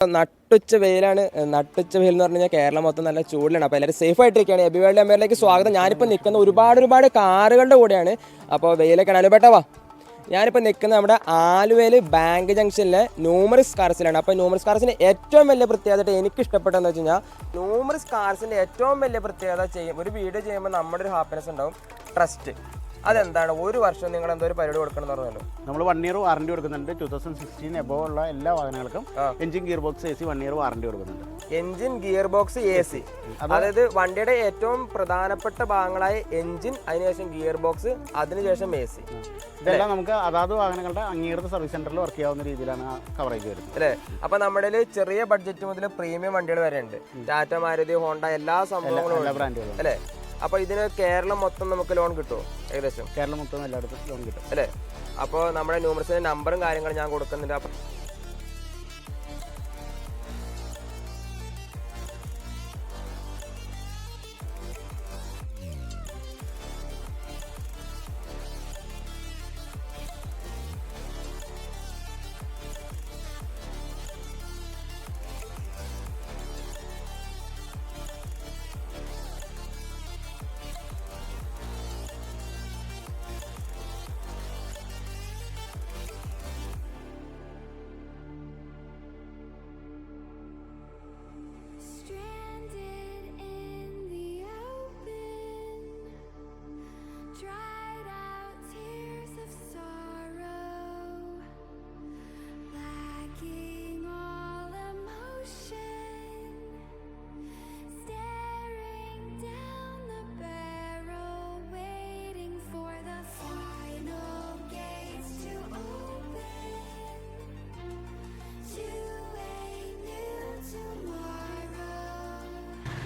നട്ടുച്ച വെയിലാണ്. നട്ടുച്ച വെയിൽ എന്ന് പറഞ്ഞു കഴിഞ്ഞാൽ കേരളം മൊത്തം നല്ല ചൂടിലാണ്. അപ്പോൾ എല്ലാവരും സേഫ് ആയിട്ടിരിക്കുകയാണ്. എബി വേൾഡ് എംപയറിലേക്ക് സ്വാഗതം. ഞാനിപ്പോൾ നിൽക്കുന്ന ഒരുപാട് കാറുകളുടെ കൂടെയാണ്. അപ്പോൾ വെയിലൊക്കെയാണ്. അനുപേട്ടവാ, ഞാനിപ്പോൾ നിൽക്കുന്നത് നമ്മുടെ ആലുവയിൽ ബാങ്ക് ജംഗ്ഷനിലെ ന്യൂമറിസ് കാർസിലാണ്. അപ്പോൾ ന്യൂമറിസ് കാർസിന് ഏറ്റവും വലിയ പ്രത്യേകത എനിക്ക് ഇഷ്ടപ്പെട്ടതെന്ന് വെച്ച് കഴിഞ്ഞാൽ, ന്യൂമറിസ് കാർസിൻ്റെ ഏറ്റവും വലിയ പ്രത്യേകത ഒരു വീഡിയോ ചെയ്യുമ്പോൾ നമ്മുടെ ഒരു ഹാപ്പിനെസ് ഉണ്ടാവും, ട്രസ്റ്റ്. അതെന്താണ്? ഒരു വർഷം നിങ്ങൾ എന്തോ ഒരു പരിപാടി കൊടുക്കണം എന്ന് പറഞ്ഞല്ലോ. നമ്മൾ 1 ഇയർ വാറണ്ടി കൊടുക്കുന്നുണ്ട്. 2016 എബോവ് ഉള്ള എല്ലാ വാഹനങ്ങൾക്കും engine gear box AC 1 year warranty കൊടുക്കുന്നുണ്ട്. എഞ്ചിൻ ഗിയർ ബോക്സ് AC, അതായത് വണ്ടിയുടെ ഏറ്റവും പ്രധാനപ്പെട്ട ഭാഗങ്ങളായ എഞ്ചിൻ, അതിനുശേഷം ഗിയർ ബോക്സ്, അതിനുശേഷം AC. ഇതെല്ലാം നമുക്ക് അതാത് വാഹനങ്ങളുടെ അംഗീകൃത സർവീസ് സെന്ററിൽ വർക്ക് ചെയ്യാവുന്ന രീതിയിലാണ് കവറേജ് വരുന്നത് അല്ലേ. അപ്പൊ നമ്മുടെ ചെറിയ ബഡ്ജറ്റ് മുതൽ പ്രീമിയം വണ്ടികൾ വരെ ഉണ്ട്. ടാറ്റ, മാരുതി, ഹോണ്ട, എല്ലാ സംഭവങ്ങളും ബ്രാൻഡുകളും അല്ലേ. അപ്പൊ ഇതിന് കേരളം മൊത്തം നമുക്ക് ലോൺ കിട്ടുമോ? ഏകദേശം കേരളം മൊത്തം എല്ലായിടത്തും ലോൺ കിട്ടും അല്ലേ. അപ്പോൾ നമ്മുടെ ന്യൂമറിസിന്റെ നമ്പറും കാര്യങ്ങളും ഞാൻ കൊടുക്കുന്നുണ്ട്. അപ്പൊ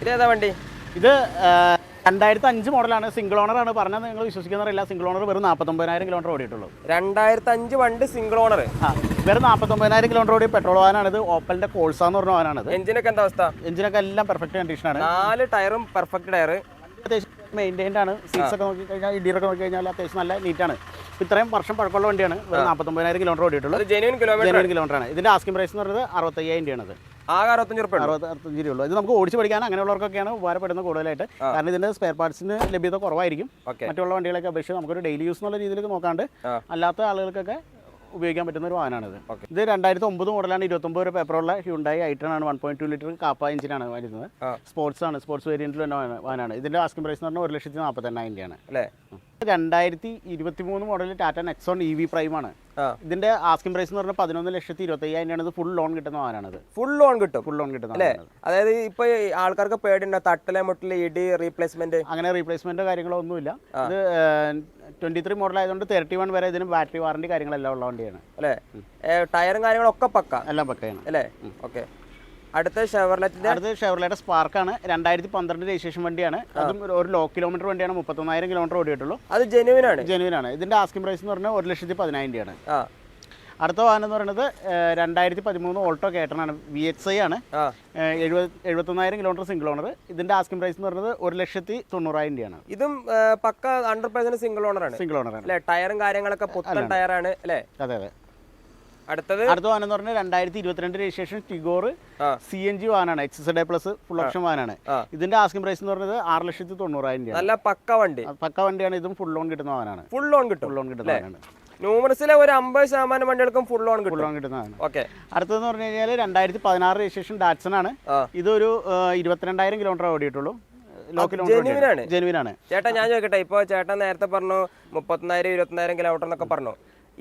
ഇതേതാ വണ്ടി? ഇത് 2005 മോഡലാണ്. സിംഗിൾ ഓണറാണ്. പറഞ്ഞത് നിങ്ങൾ വിശ്വസിക്കുന്നറിയില്ല. സിംഗിൾ ഓണർ വെറും 49,000 കിലോമീറ്റർ ഓടിയിട്ടുള്ളൂ. 2005 വണ്ടി സിംഗിൾ ഓണർ. വെറും 49,000 കിലോമീറ്റർ ഓടി പെട്രോൾ വാഹനമാണ്. ഇത് ഓപ്പലിന്റെ കോൾസ എന്ന് പറഞ്ഞ വാഹനമാണ്. എഞ്ചിനൊക്കെ എന്താ അവസ്ഥ? എഞ്ചിനൊക്കെ എല്ലാം പെർഫെക്റ്റ് കണ്ടീഷനാണ്. 4 ടയറും പെർഫെക്റ്റ് ടയർ. അത്യാവശ്യം മെയിൻറ്റൈൻഡ് ആണ്. സീറ്റ്സ് ഒക്കെ നോക്കി കഴിഞ്ഞാൽ ഇടിയൊക്കെ നോക്കി കഴിഞ്ഞാൽ അത്യാവശ്യം നല്ല നീറ്റാണ്. ഇത്രയും വർഷം പഴക്കമുള്ള വണ്ടിയാണ്. വെറും 49,000 കിലോമീറ്റർ ഓടിയിട്ടുള്ളൂ. ജെന്യൂൻ കിലോമീറ്റർ ആണ്. ഇതിന്റെ ആസ്കിംഗ് പ്രൈസ് എന്ന് പറയുന്നത് 65,000 ആണ്. ആകെ 65 രൂപ. ഇത് നമുക്ക് ഓടിച്ച് പഠിക്കാൻ അങ്ങനെയുള്ളവർക്കൊക്കെയാണ് ഉപകാരപ്പെടുന്നത് കൂടുതലായിട്ട്. കാരണം ഇതിന്റെ സ്പെയർ പാർട്സിന് ലഭ്യത കുറവായിരിക്കും. മറ്റുള്ള വണ്ടികളൊക്കെ അപേക്ഷിച്ച് നമുക്കൊരു ഡെയിലി യൂസ് എന്നുള്ള രീതിയിൽ നോക്കാണ്ട് അല്ലാത്ത ആളുകൾക്കൊക്കെ ഉപയോഗിക്കാൻ പറ്റുന്ന ഒരു വാഹനമാണ് ഇത്. 2009 മോഡലാണ്. 29 രൂപ പേപ്പറുള്ള ഹ്യുണ്ടായി i10 ആണ്. 1.2 ലിറ്റർ കാപ്പ എഞ്ചിനാണ് വരുന്നത്. സ്പോർട്സ് ആണ്. സ്പോർട്സ് വേരിയന്റിൽ തന്നെ വാഹനമാണ്. ഇതിന്റെ ആസ്കിംഗ് പ്രൈസ് എന്ന് പറഞ്ഞാൽ 1,48,000 ആണ് അല്ലേ. 2023 model Tata Nexon EV prime ആണ്. ഇതിന്റെ ആസ്കിംഗ് പ്രൈസ് എന്ന് പറഞ്ഞാൽ 11,25,000 ആണ്. ഇത് ഫുൾ ലോൺ കിട്ടുന്ന വാഹനമാണ്. ഫുൾ ലോൺ കിട്ടും. ഫുൾ ലോൺ കിട്ടുന്ന അല്ലേ. അതായത് ഇപ്പൊ ആൾക്കാർക്ക് പേടിയുണ്ടോ തട്ടലെ മുട്ടല് ഇടി റീപ്ലേസ്മെന്റ്? അങ്ങനെ റീപ്ലേസ്മെന്റ് കാര്യങ്ങളോ ഒന്നുമില്ല. ഇത് 23 മോഡൽ ആയതുകൊണ്ട് 31 വരെ ഇതിന് ബാറ്ററി വാറണ്ടി കാര്യങ്ങളെല്ലാം ഉള്ള വണ്ടിയാണ് അല്ലേ. ടയറും കാര്യങ്ങളൊക്കെ പക്ക എല്ലാം പക്കയാണ് അല്ലേ. ഓക്കെ. അടുത്ത ഷെവർലെറ്റ് സ്പാർക്കാണ്. 2012 രജിസ്ട്രേഷൻ വണ്ടിയാണ്. അതും ഒരു ലോ കിലോമീറ്റർ വണ്ടിയാണ്. 31,000 കിലോമീറ്റർ ഓടിയിട്ടുള്ളൂ. അത് ജെന്യൂൻ ആണ്. ഇതിന്റെ ആസ്കിംഗ് പ്രൈസ് എന്ന് പറഞ്ഞാൽ 1,10,000 ആണ്. അടുത്ത വാഹനം എന്ന് പറയുന്നത് 2013 ഓൾട്ടോ കേട്ടനാണ്. VXI ആണ്. 71,000 കിലോമീറ്റർ സിംഗിൾ ഓണർ. ഇതിന്റെ ആസ്കിംഗ് പ്രൈസ് എന്ന് പറയുന്നത് 1,90,000 ആണ്. ഇതും പക്ക 100% സിംഗിൾ ഓണർ ആണ് അല്ലേ. ടയറും കാര്യങ്ങളൊക്കെ പുത്തൻ ടയറാണ് അല്ലേ. അതെ അതെ. അടുത്ത വാഹനം എന്ന് പറഞ്ഞാൽ 2022 രജിസ്ട്രേഷൻ ടിഗോർ CNG വാഹനമാണ്. XZ+ ഫുൾ ഓപ്ഷൻ വാഹനമാണ്. ഇതിന്റെ ആസ്കിംഗ് പ്രൈസ് എന്ന് പറയുന്നത് 6,90,000 നല്ല പക്ക വണ്ടിയാണ്. ഇതും ഫുൾ ലോൺ കിട്ടുന്ന വാഹനമാണ്. ഫുൾ ലോൺ കിട്ടുന്ന വാഹനമാണ്. ന്യൂമറിസിലെ ഒരു 50% വണ്ടികൾക്കും ഫുൾ ലോൺ കിട്ടുന്നതാണ്. അടുത്തതെന്ന് പറഞ്ഞു കഴിഞ്ഞാൽ 2016 രജിസ്ട്രേഷൻ ഡാറ്റ്സൺ ആണ്. ഇതൊരു 22,000 കിലോമീറ്റർ ഓടിയിട്ടുള്ളൂ. ജെനുവിനാണ്. ചേട്ടാ ഞാൻ ചോദിക്കട്ടെ, ഇപ്പൊ ചേട്ടൻ നേരത്തെ പറഞ്ഞു 30,000 21,000 കിലോമീറ്റർ എന്നൊക്കെ പറഞ്ഞു.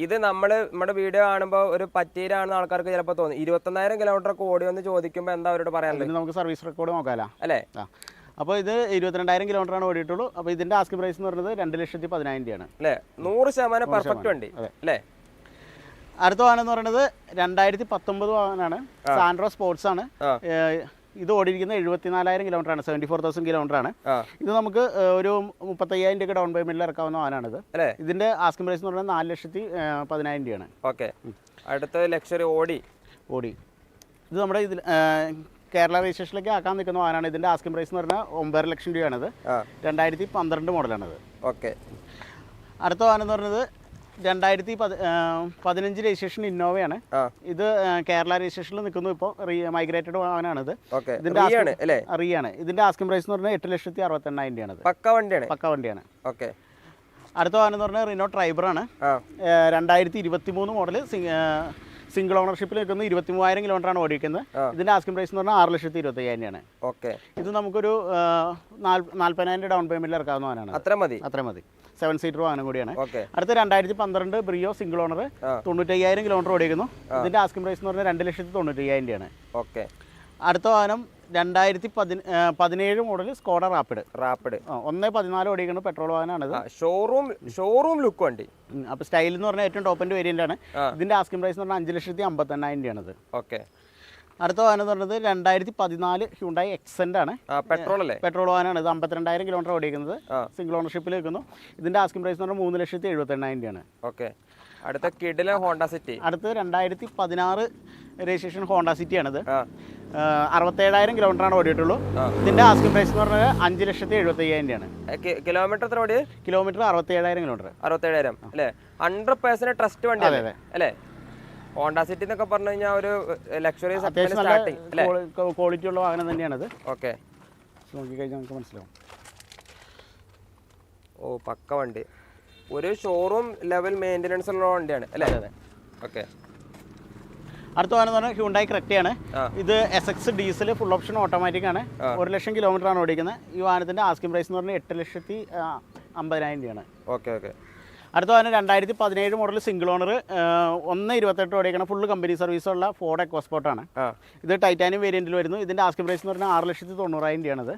ഇത് നമ്മുടെ വീഡിയോ കാണുമ്പോൾ ഒരു പറ്റീരാണെന്ന് ആൾക്കാർക്ക് ചിലപ്പോൾ തോന്നി. 21,000 കിലോമീറ്റർ ഒക്കെ ഓടിയെന്ന് ചോദിക്കുമ്പോൾ എന്താ അവരോട് പറയാനുള്ളത്? നമുക്ക് സർവീസ് റെക്കോർഡ് നോക്കാമല്ലോ അല്ലേ. അപ്പോൾ ഇത് 22,000 കിലോമീറ്റർ ആണ് ഓടിയിട്ടുള്ളൂ. അപ്പോൾ ഇതിന്റെ ആസ്കിംഗ് പ്രൈസ് എന്ന് പറയുന്നത് 2,10,000 ആണ് അല്ലേ. 100% പെർഫെക്റ്റ് വണ്ടി അല്ലേ. അടുത്ത വാഹനം എന്ന് പറയുന്നത് 2019 വാഹനമാണ്. സാൻഡ്രോ സ്പോർട്സ് ആണ്. ഇത് ഓടിയിരിക്കുന്നത് 74,000 കിലോമീറ്റർ ആണ്. 74,000 കിലോമീറ്റർ ആണ്. ഇത് നമുക്ക് ഒരു 35,000 രൂപ ഡൗൺ പേയ്മെന്റിൽ ഇറക്കാവുന്ന വാഹനമാണിത്. ഇതിന്റെ ആസ്കിംഗ് പ്രൈസ് എന്ന് പറഞ്ഞാൽ 4,10,000 ആണ്. ഓക്കെ. അടുത്ത ലക്ഷറി ഓടി. ഇത് നമ്മുടെ ഇതിൽ കേരള രജിസ്ട്രേഷനിലേക്ക് ആക്കാൻ നിൽക്കുന്ന വാഹനമാണ്. ഇതിന്റെ ആസ്കിംഗ് പ്രൈസ് എന്ന് പറഞ്ഞാൽ 9.5 ലക്ഷം രൂപയാണിത്. 2012 മോഡലാണിത്. ഓക്കെ. അടുത്ത വാഹനം എന്ന് പറയുന്നത് 2015 രജിസ്ട്രേഷൻ ഇന്നോവയാണ്. ഇത് കേരള രജിസ്ട്രേഷനിൽ നിൽക്കുന്നു. ഇപ്പോൾ മൈഗ്രേറ്റഡ് വാഹനമാണിത്. റിയാണ്. ഇതിന്റെ ആസ്കിംഗ് പ്രൈസ് എന്ന് പറഞ്ഞാൽ 8,68,000 രൂപയാണ്. പക്ക വണ്ടിയാണ്. അടുത്ത വാഹനം എന്ന് പറഞ്ഞാൽ റിനോ ട്രൈബറാണ്. 2023 മോഡൽ സിംഗിൾ ഓണർഷിപ്പിൽ നിൽക്കുന്നത്. 23,000 കിലോമീറ്ററാണ് ഓടിക്കുന്നത്. ഇതിന്റെ ആസ്കിംഗ് പ്രൈസ് എന്ന് പറഞ്ഞാൽ 6,25,000 രൂപയാണ്. ഇത് നമുക്കൊരു 40,000 ഡൗൺ പേയ്മെന്റിൽ ഇറക്കാവുന്നതാണ്. അത്ര മതി. 7 സീറ്റർ വാഹനം കൂടിയാണ്. അടുത്ത 2012 ബ്രിയോ സിംഗിൾ ഓണർ 95,000 കിലോമീറ്റർ ഓടിക്കുന്നു. ഇതിന്റെ ആസ്കിംഗ് പ്രൈസ് എന്ന് പറഞ്ഞാൽ 2,95,000 രൂപയാണ്. അടുത്ത വാഹനം 2017 മോഡൽ സ്കോഡ റാപ്പിഡ് 1.14 ഓടിക്കുന്നത്. പെട്രോൾ വാഹനമാണിത്. ഷോറൂം ലുക്ക് വണ്ടി. അപ്പോൾ സ്റ്റൈൽ എന്ന് പറഞ്ഞാൽ ഏറ്റവും ടോപ്പ് എൻഡ് വേരിയന്റ് ആണ്. ഇതിന്റെ ആസ്കിംഗ് പ്രൈസ് എന്ന് പറഞ്ഞാൽ 5,58,000 രൂപയാണിത്. അടുത്ത വാഹനം എന്ന് പറയുന്നത് 2014 ഹ്യുണ്ടായി എക്സെന്റ് ആണ്. പെട്രോൾ വാഹനമാണ്. ഇത് 52,000 കിലോമീറ്റർ ഓടിക്കുന്നത്. സിംഗിൾ ഓണർഷിപ്പിൽ നിൽക്കുന്നു. ഇതിന്റെ ആസ്കിംഗ് പ്രൈസ് എന്ന് പറഞ്ഞാൽ 3,78,000 രൂപയാണ്. അടുത്ത കിഡിലെ ഹോണ്ട സിറ്റി. അടുത്ത് 2016 രജിസ്ട്രേഷൻ ഹോണ്ട സിറ്റി ആണിത്. 67,000 കിലോമീറ്ററാണ് ഓടിയിട്ടുള്ളൂ. ഇതിന്റെ ആസ്കിംഗ് പ്രൈസ് എന്ന് പറഞ്ഞാൽ 5,75,000 രൂപയാണ്. കിലോമീറ്റർ എത്ര ഓടി? Kilometre 67,000 kilometre. 67,000 അല്ലേ? 100% ട്രസ്റ്റ് വണ്ടി അല്ലേ? ഹോണ്ട സിറ്റി എന്നൊക്കെ പറഞ്ഞു കഴിഞ്ഞാൽ ഒരു ലക്ഷറി ക്വാളിറ്റി ഉള്ള വാഹനം തന്നെയാണിത്. നോക്കിക്കഴിഞ്ഞാൽ നമുക്ക് മനസ്സിലാവും. പക്ക വണ്ടി. ഒരു ഷോറൂം ലെവൽ മെയിൻ്റെനൻസ് ഉള്ള വണ്ടിയാണ് അല്ലേ? അടുത്ത വാഹനം എന്ന് പറഞ്ഞാൽ ഹ്യുണ്ടായി ക്രെറ്റയാണ്. ഇത് SX diesel full option automatic ആണ്. 1,00,000 കിലോമീറ്റർ ആണ് ഓടിക്കുന്നത്. ഈ വാഹനത്തിന്റെ ആസ്കിംഗ് പ്രൈസ് എന്ന് പറഞ്ഞാൽ 8,50,000 രൂപയാണ്. അടുത്ത വാഹനം 2017 മോഡൽ സിംഗിൾ ഓണർ 1.28 ഓടിക്കണം. ഫുള്ള് കമ്പനി സർവീസുള്ള ഫോർഡ് എക്കോസ്പോർട്ടാണ്. ഇത് ടൈറ്റാനിയം വേരിയന്റിൽ വരുന്നു. ഇതിന്റെ ആസ്കിംഗ് പ്രൈസ് എന്ന് പറഞ്ഞാൽ 6,90,000 രൂപയാണിത്.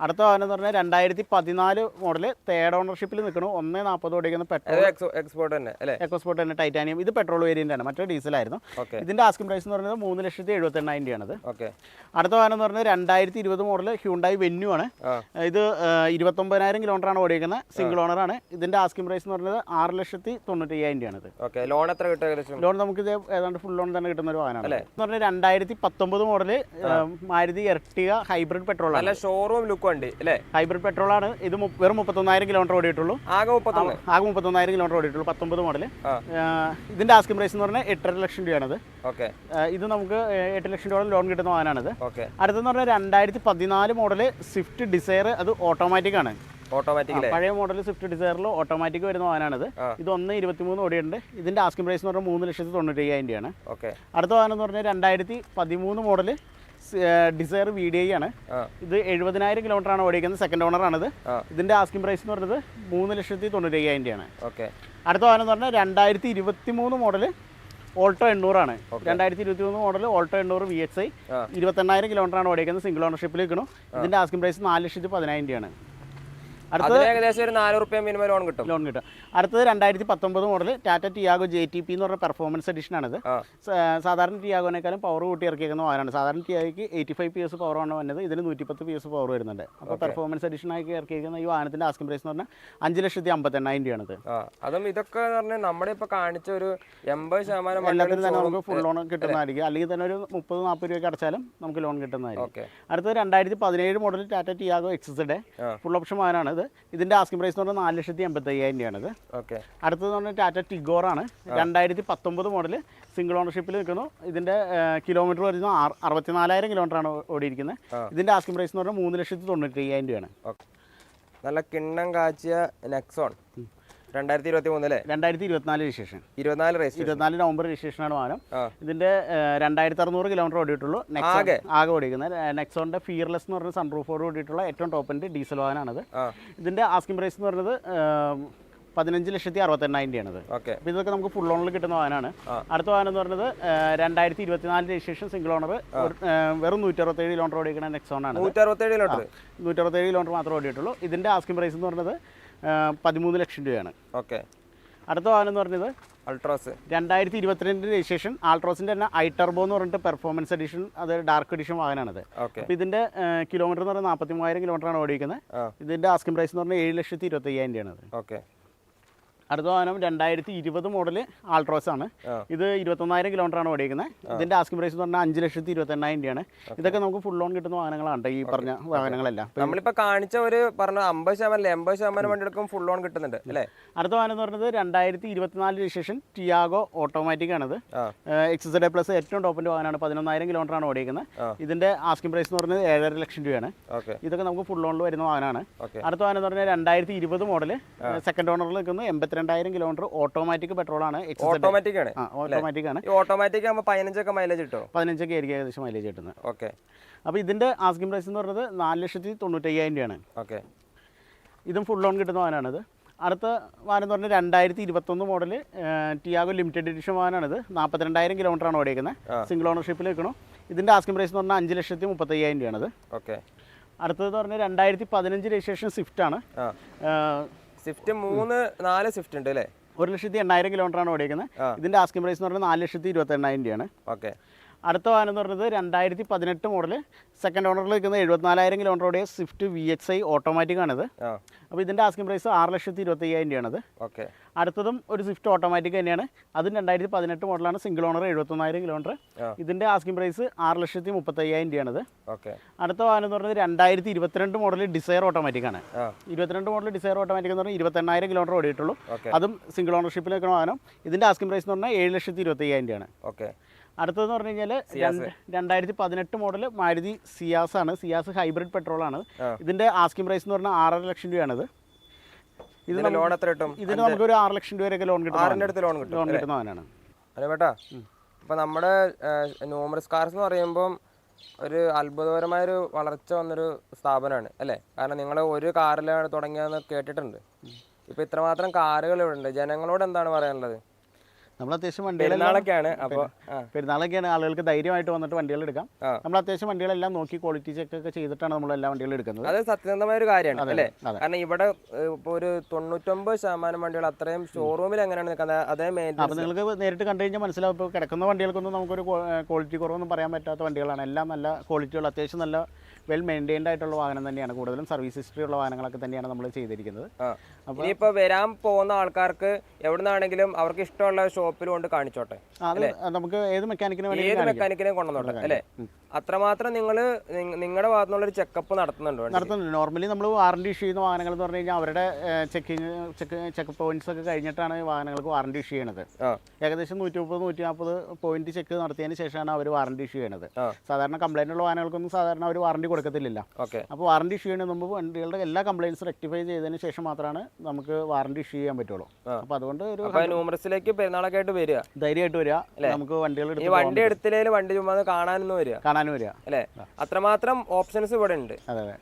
അടുത്ത വാഹനം എന്ന് പറഞ്ഞാൽ 2014 മോഡൽ തേർഡ് ഓണർഷിപ്പിൽ നിൽക്കണം. 1.40 ഓടിക്കുന്ന പെട്രോൾ എക്കോസ്പോർട്ട് തന്നെ ടൈറ്റാനിയം. ഇത് പെട്രോൾ വേരിയന്റ് ആണ്, മറ്റേ ഡീസലായിരുന്നു. ഇതിന്റെ ആസ്കിംഗ് പ്രൈസ് എന്ന് പറയുന്നത് 3,78,000 രൂപയാണിത്. അടുത്ത വാഹനം എന്ന് പറഞ്ഞാൽ 2020 മോഡൽ ഹ്യുണ്ടായി വെന്യൂ ആണ്. ഇത് 29,000 കിലോമീറ്റർ ആണ് ഓടിക്കുന്നത്. സിംഗിൾ ഓണർ ആണ്. ഇതിന്റെ ആസ്കിംഗ് പ്രൈസ് എന്ന് പറഞ്ഞാൽ 6,90,000 രൂപയാണിത്. ലോൺ എത്ര കിട്ടും? ലോൺ നമുക്ക് ഇത് ഏതാണ്ട് ഫുൾ ലോൺ തന്നെ കിട്ടുന്ന ഒരു വാഹനമാണ്. എന്ന് പറഞ്ഞാൽ 2019 model Maruti Ertiga hybrid petrol ആണ്. ഷോറൂം ലുക്ക് വണ്ടി അല്ലേ? ഹൈബ്രിഡ് പെട്രോൾ ആണ്. ഇത് വെറും 31,000 കിലോമീറ്റർ ഓടിയിട്ടുള്ളൂ. ആകെ 31,000 കിലോമീറ്റർ ഓടിയിട്ടുള്ളൂ. 19 മോഡൽ. ഇതിന്റെ ആസ്കിംഗ് പ്രൈസ് എന്ന് പറഞ്ഞാൽ 8,50,000 രൂപയാണിത്. ഇത് നമുക്ക് 8,00,000 രൂപ ലോൺ കിട്ടുന്ന വാഹനമാണിത്. അടുത്തെന്ന് പറഞ്ഞാൽ 2014 മോഡൽ സ്വിഫ്റ്റ് ഡിസയർ. അത് ഓട്ടോമാറ്റിക് ആണ്. പഴയ മോഡൽ സ്വിഫ്റ്റ് ഡിസയറിൽ ഓട്ടോമാറ്റിക് വരുന്ന വാഹനമാണിത്. ഇത് 1.23 ഓടിയുണ്ട്. ഇതിന്റെ ആസ്കിംഗ് പ്രൈസ് എന്ന് പറഞ്ഞാൽ 3,90,000 രൂപയാണ്. അടുത്ത വാഹനം എന്ന് പറഞ്ഞാൽ 2013 മോഡൽ ഡിസയർ VDI ആണ്. ഇത് 70,000 കിലോമീറ്റർ ആണ് ഓടിക്കുന്നത്. സെക്കൻഡ് ഓണർ ആണിത്. ഇതിന്റെ ആസ്കിംഗ് പ്രൈസ് എന്ന് പറയുന്നത് 3,90,000 രൂപയാണ്. അടുത്ത വാഹനം എന്ന് പറഞ്ഞാൽ 2023 മോഡൽ ഓൾട്ടോ 800 ആണ്. 2023 മോഡൽ ഓൾട്ടോ 800 VXI 28,000 കിലോമീറ്റർ ആണ് ഓടിക്കുന്നത്. സിംഗിൾ ഓണർഷിപ്പിൽ നിൽക്കണം. ഇതിന്റെ ആസ്കിംഗ് പ്രൈസ് 4,10,000 രൂപയാണ്. അടുത്തത് ഏകദേശം ഒരു 4 രൂപ മിനിമം ലോൺ കിട്ടും. അടുത്തത് 2019 മോഡൽ ടാറ്റ ടിയാഗോ JTP എന്ന് പറഞ്ഞ പെർഫോമൻസ് എഡിഷൻ ആണിത്. സാധാരണ ടിയാഗോനേക്കാളും പവർ കൂട്ടി ഇറക്കിയിരിക്കുന്ന വാഹനമാണ്. സാധാരണ ടിയാഗോയ്ക്ക് 85 PS പവറാണ് വന്നത്. ഇതിന് 110 PS പവർ വരുന്നുണ്ട്. അപ്പോൾ പെർഫോമൻസ് എഡിഷൻ ആക്കി ഇറക്കിയിരിക്കുന്ന ഈ വാഹനത്തിന്റെ ആസ്കിംഗ് പ്രൈസ് എന്ന് പറഞ്ഞാൽ 5,58,000 രൂപയാണിത്. അതും ഇതൊക്കെ പറഞ്ഞാൽ നമ്മുടെ ഇപ്പോൾ കാണിച്ച ഒരു 80% എല്ലാത്തിനും തന്നെ നമുക്ക് ഫുൾ ലോൺ കിട്ടുന്നതായിരിക്കും. അല്ലെങ്കിൽ തന്നെ ഒരു 30-40 രൂപയ്ക്ക് അടച്ചാലും നമുക്ക് ലോൺ കിട്ടുന്നതായിരിക്കും. അടുത്തത് 2017 model Tata Tiago XZ full option വാഹനമാണ്. ഇതിന്റെ ആസ്കിംഗ് പ്രൈസ് എന്ന് പറഞ്ഞാൽ 4,85,000 രൂപയാണിത്. അടുത്തത് പറഞ്ഞാൽ ടാറ്റ ടിഗോർ ആണ്. 2019 മോഡൽ സിംഗിൾ ഓണർഷിപ്പിൽ നിൽക്കുന്നു. ഇതിന്റെ കിലോമീറ്റർ വരുന്നത് 64,000 കിലോമീറ്റർ ആണ് ഓടിയിരിക്കുന്നത്. ഇതിന്റെ ആസ്കിംഗ് പ്രൈസ് എന്ന് പറഞ്ഞാൽ 3,90,000 രൂപയാണ്. നല്ല കിണ്ണം കാച്ചിയ നെക്സോൺ 2023 അല്ലേ? 2024 രജിസ്ട്രേഷൻ. 24 നവംബർ രജിസ്ട്രേഷൻ ആണ് വാഹനം. ഇതിന്റെ 2,600 കിലോമീറ്റർ ഓടിയിട്ടുള്ളൂ. ആകെ ഓടിക്കുന്നത് നെക്സോണിന്റെ ഫിയർലെസ് എന്ന് പറഞ്ഞ സൺറൂഫോട് ഓടിയിട്ടുള്ള ഏറ്റവും ടോപ്പ് എൻഡ് ഡീസൽ വാഹനമാണിത്. ഇതിന്റെ ആസ്കിംഗ് പ്രൈസ് എന്ന് പറയുന്നത് 15,68,000 രൂപയാണിത്. അപ്പോൾ ഇതൊക്കെ നമുക്ക് ഫുൾ ഓണിൽ കിട്ടുന്ന വാഹനമാണ്. അടുത്ത വാഹനം എന്ന് പറയുന്നത് 2024 രജിസ്ട്രേഷൻ സിംഗിൾ ഓണർ വെറും 167 കിലോമീറ്റർ ഓടിക്കുന്ന നെക്സോൺ ആണ്. 167 കിലോമീറ്റർ മാത്രമേ ഓടിയിട്ടുള്ളൂ. ഇതിന്റെ ആസ്കിംഗ് പ്രൈസ് എന്ന് പറയുന്നത് 13,00,000 രൂപയാണ്. അടുത്ത വാഹനം എന്ന് പറഞ്ഞത് അൾട്രോസ് 2022 രജിസ്ട്രേഷൻ. ആൾട്രോസിന്റെ തന്നെ ഐടർബോ എന്ന് പറഞ്ഞിട്ട് പെർഫോമൻസ് എഡിഷൻ, അത് ഡാർക്ക് എഡിഷൻ വാഹനമാണിത്. അപ്പോൾ ഇതിന്റെ കിലോമീറ്റർ എന്ന് പറഞ്ഞാൽ 43,000 കിലോമീറ്റർ ആണ് ഓടിക്കുന്നത്. ഇതിന്റെ ആസ്കിംഗ് പ്രൈസ് എന്ന് പറഞ്ഞാൽ 7,25,000 രൂപയാണ്. അടുത്ത വാഹനം 2020 മോഡൽ ആൾട്രോസ് ആണ്. ഇത് 21,000 കിലോമീറ്ററാണ് ഓടിക്കുന്നത്. ഇതിന്റെ ആസ്കിംഗ് പ്രൈസ് എന്ന് പറഞ്ഞാൽ 5,28,000 രൂപയാണ്. ഇതൊക്കെ നമുക്ക് ഫുൾ ഓൺ കിട്ടുന്ന വാഹനങ്ങളാണ് ഈ പറഞ്ഞ വാഹനങ്ങളെല്ലാം. നമ്മളിപ്പോ കാണിച്ച ഒരു പറഞ്ഞ 50% 80% വണ്ടികൾക്കും ഫുൾ ഓൺ കിട്ടുന്നുണ്ട് അല്ലേ? അടുത്ത വാഹനം എന്ന് പറയുന്നത് 2024 രജിസ്ട്രേഷൻ ടിയാഗോ ഓട്ടോമാറ്റിക് ആണിത്. XZ പ്ലസ് ഏറ്റവും ടോപ്പിന്റെ വാഹനമാണ്. 11,000 കിലോമീറ്ററാണ് ഓടിക്കുന്നത്. ഇതിന്റെ ആസ്കിംഗ് പ്രൈസ് എന്ന് പറയുന്നത് 7.5 ലക്ഷം രൂപയാണ്. ഇതൊക്കെ നമുക്ക് ഫുൾ ഓണിൽ വരുന്ന വാഹനമാണ്. അടുത്ത വാഹനം എന്ന് പറഞ്ഞാൽ 2020 മോഡൽ സെക്കൻഡ് ഓണറിൽ നിൽക്കുന്ന 82,000 കിലോമീറ്റർ ഓട്ടോമാറ്റിക് പെട്രോൾ ആണ്. ഓട്ടോമാറ്റിക് ആണ്. ഓട്ടോമാറ്റിക് ആണ്. ഓട്ടോമാറ്റിക് ആകുമ്പോൾ 15 മൈലേജ് കിട്ടും. 15 ആയിരിക്കും ഏകദേശം മൈലേജ് കിട്ടുന്നത്. ഓക്കെ. അപ്പോൾ ഇതിന്റെ ആസ്കിംഗ് പ്രൈസ് എന്ന് പറയുന്നത് 4,95,000 രൂപയാണ്. ഓക്കെ. ഇതും ഫുൾ ഓൺ കിട്ടുന്ന വാഹനമാണിത്. അടുത്ത വാഹനം എന്ന് പറഞ്ഞാൽ 2021 മോഡൽ ടിയാഗോ ലിമിറ്റഡ് എഡിഷൻ വാഹനമാണിത്. 42,000 കിലോമീറ്ററാണ് ഓടിക്കുന്നത്. സിംഗിൾ ഓണർഷിപ്പിൽ നിൽക്കണം. ഇതിന്റെ ആസ്കിംഗ് പ്രൈസ് എന്ന് പറഞ്ഞാൽ 5,35,000 രൂപയാണിത്. ഓക്കെ. അടുത്തത് പറഞ്ഞാൽ 2015 രജിസ്ട്രേഷൻ സ്വിഫ്റ്റ് ആണ്. സ്വിഫ്റ്റ് 3-4 സ്വിഫ്റ്റ് ഉണ്ട് അല്ലേ? 1,08,000 കിലോമീറ്ററാണ് ഓടിക്കുന്നത്. ഇതിന്റെ ആസ്കിംഗ് പ്രൈസ് എന്ന് പറഞ്ഞാൽ 4,28,000 രൂപയാണ്. ഓക്കെ. അടുത്ത വാഹനം എന്ന് പറയുന്നത് 2018 മോഡൽ സെക്കൻഡ് ഓണറിൽ നിൽക്കുന്ന 74,000 കിലോമീറ്റർ ഓടിയ സ്വിഫ്റ്റ് VXI ഓട്ടോമാറ്റിക് ആണിത്. അപ്പോൾ ഇതിന്റെ ആസ്കിംഗ് പ്രൈസ് 6,25,000 രൂപയാണിത്. ഓക്കെ. അടുത്തതും ഒരു സ്വിഫ്റ്റ് ഓട്ടോമാറ്റിക് തന്നെയാണ്. അതും 2018 മോഡലാണ്. Single owner 71,000 kilometre. ഇതിന്റെ ആസ്കിംഗ് പ്രൈസ് 6,35,000 രൂപയാണിത്. ഓക്കെ. അടുത്ത വാഹനം എന്ന് പറയുന്നത് 2022 മോഡൽ ഡിസയർ ഓട്ടോമാറ്റിക് ആണ്. 22 മോഡൽ ഡിസയർ ഓട്ടോമാറ്റിക് എന്ന് പറഞ്ഞാൽ 28,000 കിലോമീറ്റർ ഓടിയിട്ടുള്ളൂ. അതും സിംഗിൾ ഓണർഷിപ്പിൽ നിൽക്കുന്ന വാഹനം. ഇതിന്റെ ആസ്കിംഗ് പ്രൈസ് എന്ന് പറഞ്ഞാൽ 7,25,000 രൂപയാണ്. ഓക്കെ. അടുത്തതെന്ന് പറഞ്ഞു കഴിഞ്ഞാൽ 2018 മോഡൽ മാരുതി സിയാസ് ആണ്. സിയാസ് ഹൈബ്രിഡ് പെട്രോൾ ആണ്. ഇതിന്റെ ആസ്കിംഗ് പ്രൈസ് എന്ന് പറഞ്ഞാൽ 6.5 ലക്ഷം രൂപയാണ്. ഇതിന് ലോൺ എത്ര കിട്ടും? ഇതിന് നമുക്കൊരു 6 ലക്ഷം രൂപ വരെയൊക്കെ ലോൺ കിട്ടും. ലോൺ കിട്ടുന്നവനാണ്. അതെ ബേട്ടാ. ഇപ്പൊ നമ്മുടെ ന്യൂമറസ് കാർസ് എന്ന് പറയുമ്പോൾ ഒരു അത്ഭുതകരമായൊരു വളർച്ച വന്നൊരു സ്ഥാപനമാണ് അല്ലേ? കാരണം നിങ്ങൾ ഒരു കാറിലാണ് തുടങ്ങിയതെന്ന് കേട്ടിട്ടുണ്ട്. ഇപ്പൊ ഇത്രമാത്രം കാറുകൾ ഇവിടെ ഉണ്ട്. ജനങ്ങളോട് എന്താണ് പറയാനുള്ളത്? നമ്മൾ അത്യാവശ്യം പെരുന്നാളൊക്കെയാണ് ആളുകൾക്ക് ധൈര്യമായിട്ട് വന്നിട്ട് വണ്ടികൾ എടുക്കാം. നമ്മൾ അത്യാവശ്യം വണ്ടികളെല്ലാം നോക്കി ക്വാളിറ്റി ചെക്ക് ഒക്കെ ചെയ്തിട്ടാണ് നമ്മൾ എല്ലാ വണ്ടികളും എടുക്കുന്നത്. അത് സത്യസന്ധമായ ഒരു കാര്യമാണ് അല്ലേ? കാരണം ഇവിടെ ഇപ്പോൾ ഒരു 99% വണ്ടികൾ അത്രയും ഷോറൂമിൽ എങ്ങനെയാണ് നിൽക്കുന്നത് അതേ മെയിൻ. അപ്പോൾ നിങ്ങൾക്ക് നേരിട്ട് കണ്ടു കഴിഞ്ഞാൽ മനസ്സിലാവും. ഇപ്പോൾ കിടക്കുന്ന വണ്ടികൾക്കൊന്നും നമുക്കൊരു ക്വാളിറ്റി കുറവൊന്നും പറയാൻ പറ്റാത്ത വണ്ടികളാണ്. എല്ലാം നല്ല ക്വാളിറ്റിയുള്ള അത്യാവശ്യം നല്ല വെൽ മെയിൻറ്റൈൻഡ് ആയിട്ടുള്ള വാഹനം തന്നെയാണ്. കൂടുതലും സർവീസ് ഹിസ്റ്ററി ഉള്ള വാഹനങ്ങളൊക്കെ തന്നെയാണ് നമ്മൾ ചെയ്തിരിക്കുന്നത്. അപ്പോൾ ഇനിയിപ്പോൾ വരാൻ പോകുന്ന ആൾക്കാർക്ക് എവിടെ നിന്നാണെങ്കിലും അവർക്ക് ഇഷ്ടമുള്ള ഷോപ്പിൽ കൊണ്ട് കാണിച്ചോട്ടെ. നമുക്ക് ഏത് മെക്കാനിക്കിനെ കൊണ്ടുവന്നോട്ടെ അല്ലേ? അത്രമാത്രം നിങ്ങൾ നിങ്ങളുടെ ഭാഗത്തുനിന്നുള്ളൊരു ചെക്കപ്പ് നടത്തുന്നുണ്ട്. നോർമലി നമ്മൾ വാറണ്ടി ഇഷ്യൂ ചെയ്യുന്ന വാഹനങ്ങൾ എന്ന് പറഞ്ഞു കഴിഞ്ഞാൽ അവരുടെ ചെക്ക് പോയിന്റ്സ് ഒക്കെ കഴിഞ്ഞിട്ടാണ് വാഹനങ്ങൾക്ക് വാറണ്ടി ഇഷ്യൂ ചെയ്യണത്. ഏകദേശം 130-140 പോയിന്റ് ചെക്ക് നടത്തിയതിന് ശേഷമാണ് അവർ വാറണ്ടി ഇഷ്യൂ ചെയ്യണത്. സാധാരണ കംപ്ലൈന്റ് ഉള്ള വാഹനങ്ങൾക്കൊന്നും സാധാരണ അവർ വാറണ്ടി കൊടുക്കത്തില്ല. അപ്പോൾ വാറണ്ടി ഇഷ്യൂ ചെയ്യുന്നതിന് മുമ്പ് വണ്ടികളുടെ എല്ലാ കംപ്ലൈൻറ്റ്സ് റെക്ടിഫൈ ചെയ്തതിന് ശേഷം മാത്രമാണ് നമുക്ക് വാറണ്ടി ഇഷ്യൂ ചെയ്യാൻ പറ്റുള്ളൂ. അപ്പോൾ അതുകൊണ്ട് ഒരു ന്യൂമറസിലേക്ക് പെരുന്നാളൊക്കെ ആയിട്ട് വരിക, ധൈര്യമായിട്ട് വരിക. നമുക്ക് വണ്ടി എടുത്തില്ലെങ്കിൽ വണ്ടി ചുമ്മാ കാണാനൊന്നും വരിക അല്ലേ? അത്രമാത്രം ഓപ്ഷൻസ് ഇവിടെ ഉണ്ട് അല്ലേ?